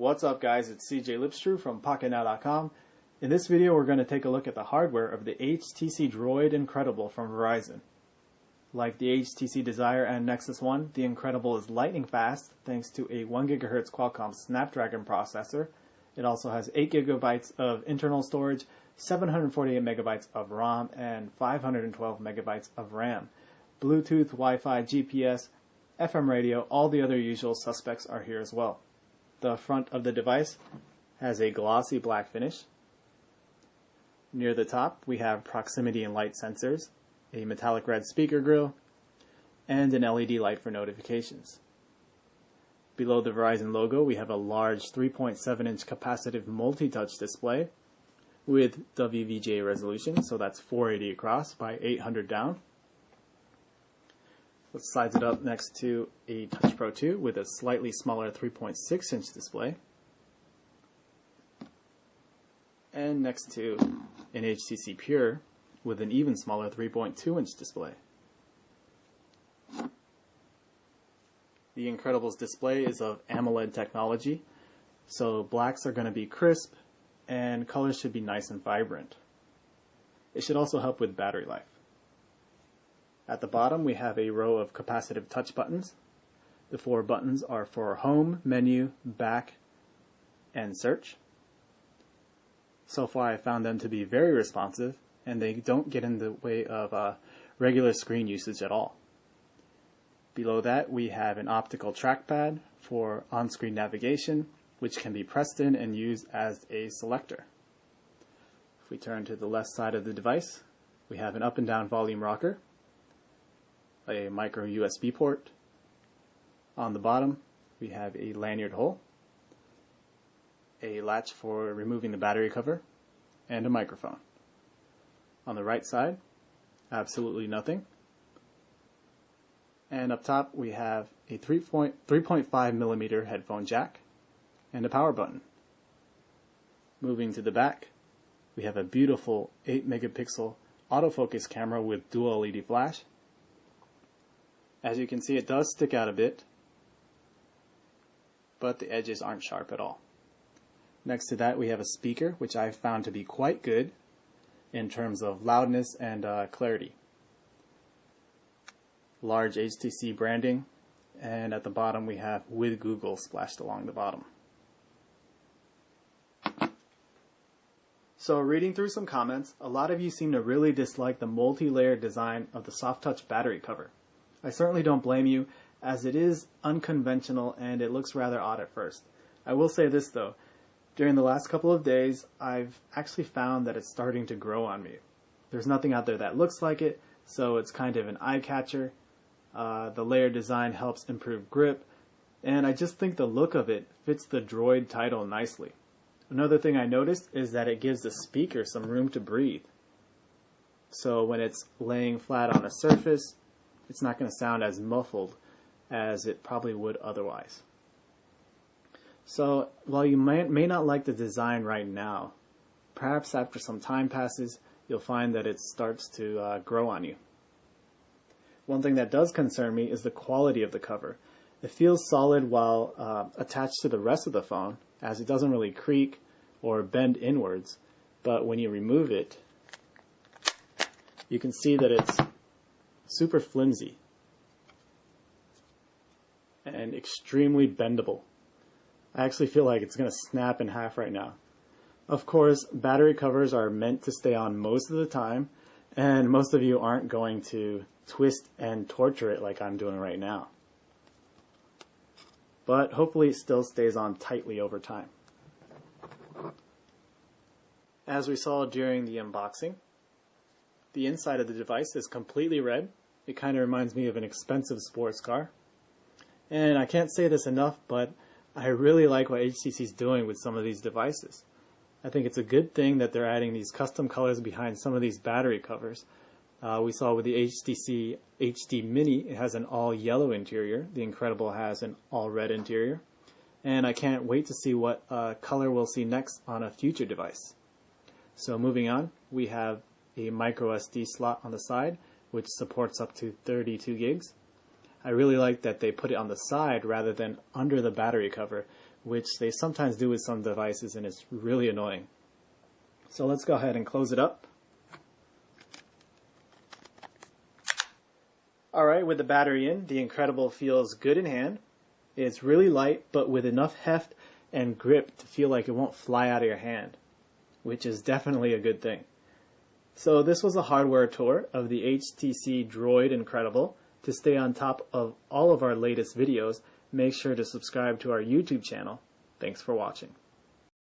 What's up guys, it's CJ Lipstrew from PocketNow.com. In this video we're going to take a look at the hardware of the HTC Droid Incredible from Verizon. Like the HTC Desire and Nexus 1, the Incredible is lightning fast thanks to a 1GHz Qualcomm Snapdragon processor. It also has 8GB of internal storage, 748 MB of ROM, and 512 MB of RAM. Bluetooth, Wi-Fi, GPS, FM radio, all the other usual suspects are here as well. The front of the device has a glossy black finish. Near the top we have proximity and light sensors, a metallic red speaker grille, and an LED light for notifications. Below the Verizon logo we have a large 3.7-inch capacitive multi-touch display with WVGA resolution, so that's 480 across by 800 down. Let's size it up next to a Touch Pro 2 with a slightly smaller 3.6-inch display, and next to an HTC Pure with an even smaller 3.2-inch display. The Incredible's display is of AMOLED technology, so blacks are going to be crisp and colors should be nice and vibrant. It should also help with battery life. At the bottom we have a row of capacitive touch buttons. The 4 buttons are for home, menu, back, and search. So far I found them to be very responsive and they don't get in the way of regular screen usage at all. Below that we have an optical trackpad for on-screen navigation, which can be pressed in and used as a selector. If we turn to the left side of the device, we have an up and down volume rocker, a micro USB port. On the bottom we have a lanyard hole, a latch for removing the battery cover, and a microphone. On the right side, absolutely nothing. And up top we have a 3.5mm headphone jack and a power button. Moving to the back, we have a beautiful 8-megapixel autofocus camera with dual LED flash. As you can see, it does stick out a bit, but the edges aren't sharp at all. Next to that we have a speaker, which I found to be quite good in terms of loudness and clarity. Large HTC branding, and at the bottom we have "with Google" splashed along the bottom. So reading through some comments, a lot of you seem to really dislike the multi-layer design of the soft touch battery cover. I certainly don't blame you, as it is unconventional and it looks rather odd at first. I will say this though, during the last couple of days I've actually found that it's starting to grow on me. There's nothing out there that looks like it, so it's kind of an eye catcher. The layer design helps improve grip, and I just think the look of it fits the Droid title nicely. Another thing I noticed is that it gives the speaker some room to breathe. So when it's laying flat on a surface, it's not going to sound as muffled as it probably would otherwise. So while you may not like the design right now, perhaps after some time passes, you'll find that it starts to grow on you. One thing that does concern me is the quality of the cover. It feels solid while attached to the rest of the phone, as it doesn't really creak or bend inwards, but when you remove it, you can see that it's super flimsy and extremely bendable. I actually feel like it's going to snap in half right now. Of course, battery covers are meant to stay on most of the time, and most of you aren't going to twist and torture it like I'm doing right now. But hopefully it still stays on tightly over time. As we saw during the unboxing, the inside of the device is completely red. It kind of reminds me of an expensive sports car. And I can't say this enough, but I really like what HTC is doing with some of these devices. I think it's a good thing that they're adding these custom colors behind some of these battery covers. We saw with the HTC HD Mini, it has an all yellow interior. The Incredible has an all red interior. And I can't wait to see what color we'll see next on a future device. So moving on, we have a micro SD slot on the side, which supports up to 32 gigs. I really like that they put it on the side rather than under the battery cover, which they sometimes do with some devices, and it's really annoying. So let's go ahead and close it up. Alright, with the battery in, the Incredible feels good in hand. It's really light, but with enough heft and grip to feel like it won't fly out of your hand, which is definitely a good thing. So this was a hardware tour of the HTC Droid Incredible. To stay on top of all of our latest videos, make sure to subscribe to our YouTube channel. Thanks for watching.